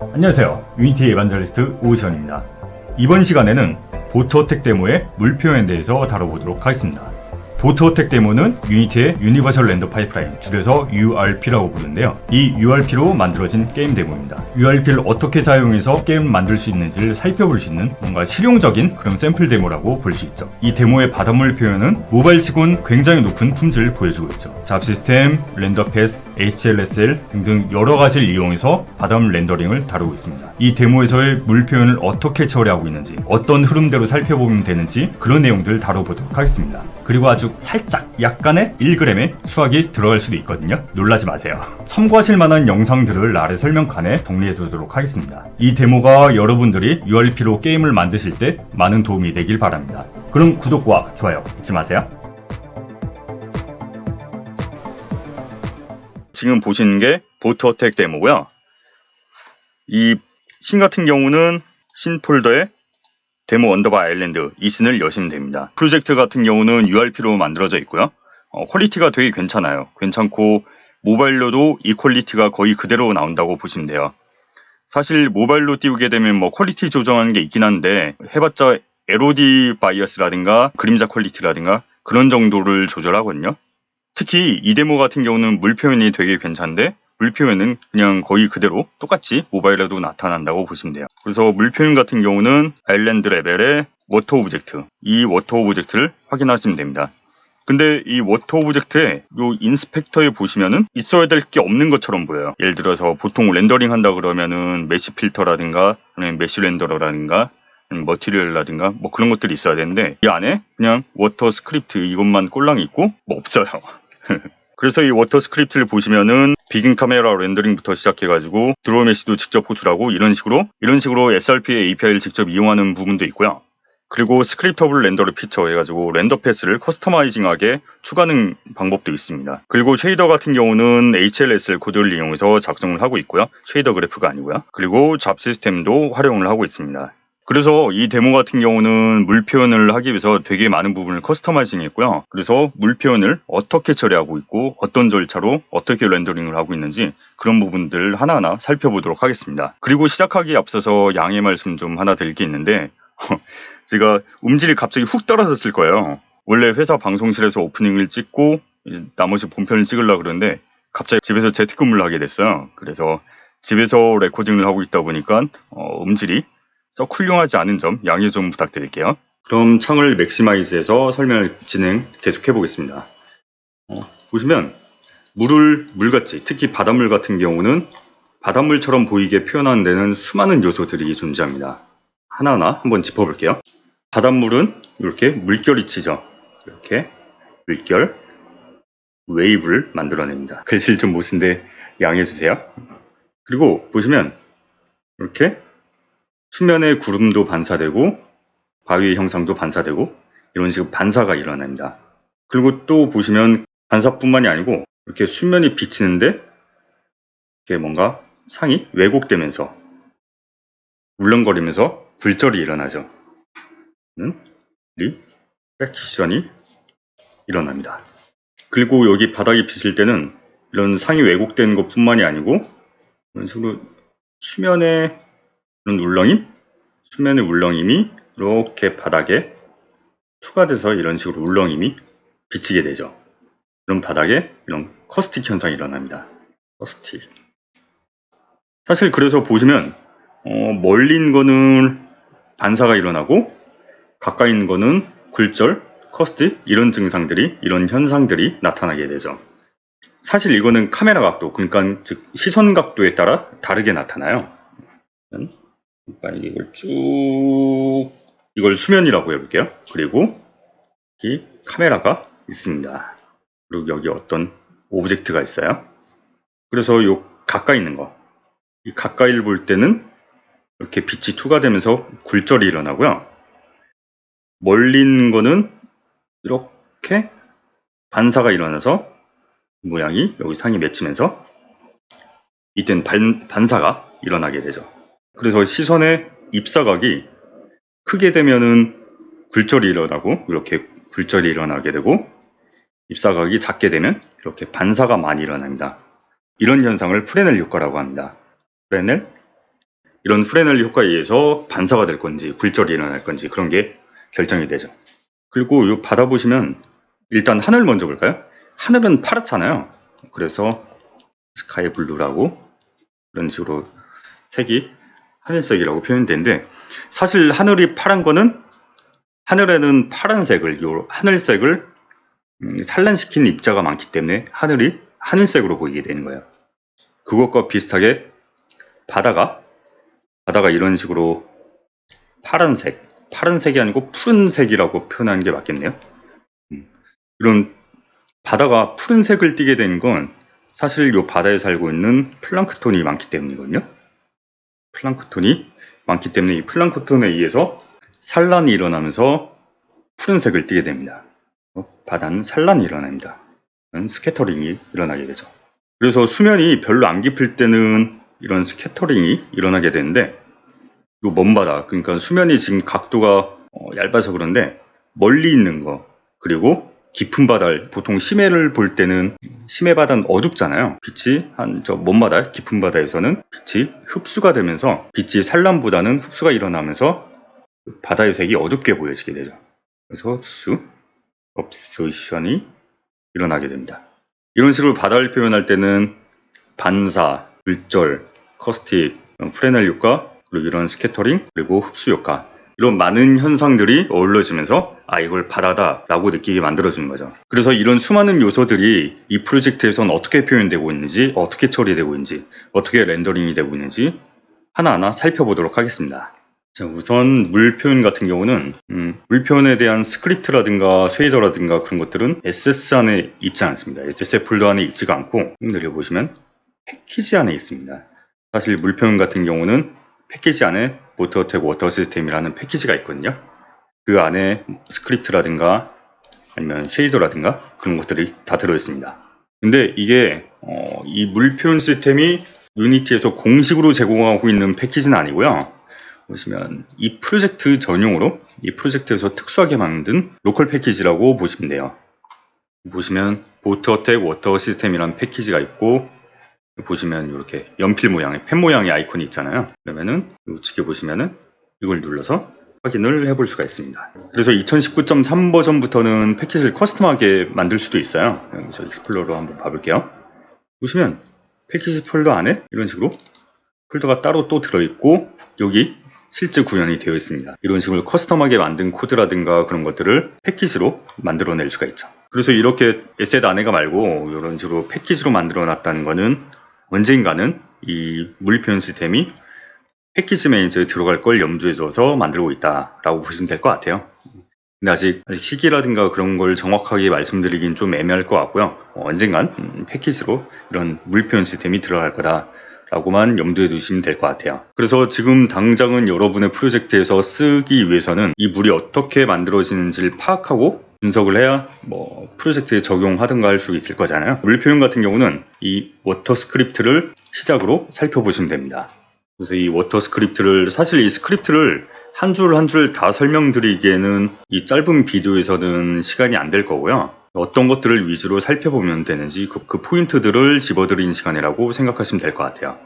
안녕하세요. 유니티 에반젤리스트 오지현입니다. 이번 시간에는 보트어택 데모의 물표현에 대해서 다뤄보도록 하겠습니다. 보트어택 데모는 유니티의 유니버설 렌더 파이프라인, 줄여서 URP라고 부르는데요. 이 URP로 만들어진 게임 데모입니다. URP를 어떻게 사용해서 게임을 만들 수 있는지를 살펴볼 수 있는 뭔가 실용적인 그런 샘플 데모라고 볼 수 있죠. 이 데모의 바닷물 표현은 모바일치곤 굉장히 높은 품질을 보여주고 있죠. 잡 시스템, 렌더 패스, HLSL 등등 여러 가지를 이용해서 바닷물 렌더링을 다루고 있습니다. 이 데모에서의 물 표현을 어떻게 처리하고 있는지, 어떤 흐름대로 살펴보면 되는지 그런 내용들을 다뤄보도록 하겠습니다. 그리고 아주 살짝 약간의 1g의 수학이 들어갈 수도 있거든요. 놀라지 마세요. 참고하실 만한 영상들을 아래 설명칸에 정리해 두도록 하겠습니다. 이 데모가 여러분들이 URP로 게임을 만드실 때 많은 도움이 되길 바랍니다. 그럼 구독과 좋아요 잊지 마세요. 지금 보시는 게 보트어택 데모고요. 이 신 같은 경우는 신 폴더에 데모 언더바 아일랜드 이 신을 여시면 됩니다. 프로젝트 같은 경우는 URP로 만들어져 있고요. 퀄리티가 되게 괜찮고 모바일로도 이 퀄리티가 거의 그대로 나온다고 보시면 돼요. 사실 모바일로 띄우게 되면 뭐 퀄리티 조정하는 게 있긴 한데 해봤자 LOD 바이어스라든가 그림자 퀄리티라든가 그런 정도를 조절하거든요. 특히 이 데모 같은 경우는 물 표현이 되게 괜찮은데 물 표현은 그냥 거의 그대로 똑같이 모바일에도 나타난다고 보시면 돼요. 그래서 물 표현 같은 경우는 아일랜드 레벨의 워터 오브젝트, 이 워터 오브젝트를 확인하시면 됩니다. 근데 이 워터 오브젝트에 요 인스펙터에 보시면은 있어야 될 게 없는 것처럼 보여요. 예를 들어서 보통 렌더링 한다 그러면은 메시 필터라든가 아니면 메시 렌더러라든가 머티리얼이라든가 뭐 그런 것들이 있어야 되는데 이 안에 그냥 워터 스크립트 이것만 꼴랑 있고 뭐 없어요. 그래서 이 워터 스크립트를 보시면은 비긴 카메라 렌더링부터 시작해가지고 드로우 메시도 직접 호출하고 이런 식으로 SRP API를 직접 이용하는 부분도 있고요. 그리고 스크립터블 렌더를 피처 해가지고 렌더 패스를 커스터마이징하게 추가하는 방법도 있습니다. 그리고 쉐이더 같은 경우는 HLSL 코드를 이용해서 작성을 하고 있고요. 쉐이더 그래프가 아니고요. 그리고 잡 시스템도 활용을 하고 있습니다. 그래서 이 데모 같은 경우는 물 표현을 하기 위해서 되게 많은 부분을 커스터마이징 했고요. 그래서 물 표현을 어떻게 처리하고 있고 어떤 절차로 어떻게 렌더링을 하고 있는지 그런 부분들 하나하나 살펴보도록 하겠습니다. 그리고 시작하기에 앞서서 양해 말씀 좀 하나 드릴 게 있는데 제가 음질이 갑자기 훅 떨어졌을 거예요. 원래 회사 방송실에서 오프닝을 찍고 나머지 본편을 찍으려고 그러는데 갑자기 집에서 재택근무를 하게 됐어요. 그래서 집에서 레코딩을 하고 있다 보니까 음질이 썩 훌륭하지 않은 점 양해 좀 부탁드릴게요. 그럼 창을 맥시마이즈해서 설명을 계속해 보겠습니다. 보시면 물같이 특히 바닷물 같은 경우는 바닷물처럼 보이게 표현하는 데는 수많은 요소들이 존재합니다. 하나하나 한번 짚어볼게요. 바닷물은 이렇게 물결이 치죠. 이렇게 물결, 웨이브를 만들어냅니다. 글씨를 좀 못 쓴데 양해해주세요. 그리고 보시면 이렇게 수면에 구름도 반사되고 바위의 형상도 반사되고 이런 식으로 반사가 일어납니다. 그리고 또 보시면 반사뿐만이 아니고 이렇게 수면이 비치는데 이렇게 뭔가 상이 왜곡되면서 울렁거리면서 굴절이 일어나죠. 리프렉션이 일어납니다. 그리고 여기 바닥이 비칠 때는 이런 상이 왜곡된 것뿐만이 아니고 이런 식으로 수면의 울렁임이 이렇게 바닥에 투과돼서 이런 식으로 울렁임이 비치게 되죠. 그럼 바닥에 이런 커스틱 현상이 일어납니다. 커스틱. 사실 그래서 보시면 멀리 있는 거는 반사가 일어나고 가까이 있는 거는 굴절, 커스틱 이런 현상들이 나타나게 되죠. 사실 이거는 카메라 각도, 그러니까 즉 시선 각도에 따라 다르게 나타나요. 이걸 수면이라고 해볼게요. 그리고 여기 카메라가 있습니다. 그리고 여기 어떤 오브젝트가 있어요. 그래서 요 가까이 있는 거, 이 가까이를 볼 때는 이렇게 빛이 투과되면서 굴절이 일어나고요. 멀리 있는 거는 이렇게 반사가 일어나서 모양이 여기 상이 맺히면서 이땐 반사가 일어나게 되죠. 그래서 시선의 입사각이 크게 되면은 굴절이 일어나고 이렇게 굴절이 일어나게 되고 입사각이 작게 되면 이렇게 반사가 많이 일어납니다. 이런 현상을 프레넬 효과라고 합니다. 프레넬 이런 프레넬리 효과에 의해서 반사가 될 건지 굴절이 일어날 건지 그런 게 결정이 되죠. 그리고 이 바다 보시면 일단 하늘 먼저 볼까요? 하늘은 파랗잖아요. 그래서 스카이 블루라고 이런 식으로 색이 하늘색이라고 표현되는데, 사실 하늘이 파란 거는 하늘에는 파란색을, 요 하늘색을 산란시킨 입자가 많기 때문에 하늘이 하늘색으로 보이게 되는 거예요. 그것과 비슷하게 바다가 이런 식으로 파란색이 아니고 푸른색이라고 표현하는 게 맞겠네요. 이런 바다가 푸른색을 띠게 된 건 사실 이 바다에 살고 있는 플랑크톤이 많기 때문이거든요. 플랑크톤이 많기 때문에 이 플랑크톤에 의해서 산란이 일어나면서 푸른색을 띠게 됩니다. 바다는 산란이 일어납니다. 스캐터링이 일어나게 되죠. 그래서 수면이 별로 안 깊을 때는 이런 스캐터링이 일어나게 되는데, 이 먼 바다, 그러니까 수면이 지금 각도가 얇아서 그런데 멀리 있는 거, 그리고 깊은 바다를, 보통 심해를 볼 때는 심해 바다는 어둡잖아요. 빛이 먼 바다, 깊은 바다에서는 빛이 흡수가 되면서 빛이 산란보다는 흡수가 일어나면서 바다의 색이 어둡게 보여지게 되죠. 그래서 흡수, 업소션이 일어나게 됩니다. 이런 식으로 바다를 표현할 때는 반사, 굴절, 커스틱, 프레넬 효과, 그리고 이런 스캐터링, 그리고 흡수 효과, 이런 많은 현상들이 어우러지면서 이걸 바다다 라고 느끼게 만들어주는 거죠. 그래서 이런 수많은 요소들이 이 프로젝트에선 어떻게 표현되고 있는지, 어떻게 처리되고 있는지, 어떻게 렌더링이 되고 있는지 하나하나 살펴보도록 하겠습니다. 자, 우선 물 표현 같은 경우는 물 표현에 대한 스크립트라든가 쉐이더라든가 그런 것들은 SS 안에 있지 않습니다. SSF 폴더 안에 있지가 않고, 내려보시면 패키지 안에 있습니다. 사실 물 표현 같은 경우는 패키지 안에 보트어택 워터 시스템이라는 패키지가 있거든요. 그 안에 스크립트라든가 아니면 쉐이더라든가 그런 것들이 다 들어있습니다. 근데 이게 이 물 표현 시스템이 유니티에서 공식으로 제공하고 있는 패키지는 아니고요. 보시면 이 프로젝트 전용으로 이 프로젝트에서 특수하게 만든 로컬 패키지라고 보시면 돼요. 보시면 보트어택 워터 시스템이라는 패키지가 있고, 보시면 이렇게 연필 모양의 펜 모양의 아이콘이 있잖아요. 그러면은 우측에 보시면은 이걸 눌러서 확인을 해볼 수가 있습니다. 그래서 2019.3 버전부터는 패키지를 커스텀하게 만들 수도 있어요. 여기서 익스플로러 한번 봐볼게요. 보시면 패키지 폴더 안에 이런 식으로 폴더가 따로 또 들어있고, 여기 실제 구현이 되어 있습니다. 이런 식으로 커스텀하게 만든 코드라든가 그런 것들을 패키지로 만들어낼 수가 있죠. 그래서 이렇게 에셋 안에가 말고 이런 식으로 패키지로 만들어 놨다는 거는 언젠가는 이 물 표현 시스템이 패키지 매니저에 들어갈 걸 염두에 둬서 만들고 있다라고 보시면 될 것 같아요. 근데 아직 시기라든가 그런 걸 정확하게 말씀드리긴 좀 애매할 것 같고요. 언젠간 패키지로 이런 물 표현 시스템이 들어갈 거다라고만 염두에 두시면 될 것 같아요. 그래서 지금 당장은 여러분의 프로젝트에서 쓰기 위해서는 이 물이 어떻게 만들어지는지를 파악하고 분석을 해야 프로젝트에 적용하든가 할 수 있을 거잖아요. 물 표현 같은 경우는 이 워터 스크립트를 시작으로 살펴보시면 됩니다. 그래서 이 워터 스크립트를, 사실 이 스크립트를 한 줄 한 줄 다 설명드리기에는 이 짧은 비디오에서는 시간이 안 될 거고요. 어떤 것들을 위주로 살펴보면 되는지 그 포인트들을 집어드리는 시간이라고 생각하시면 될 것 같아요.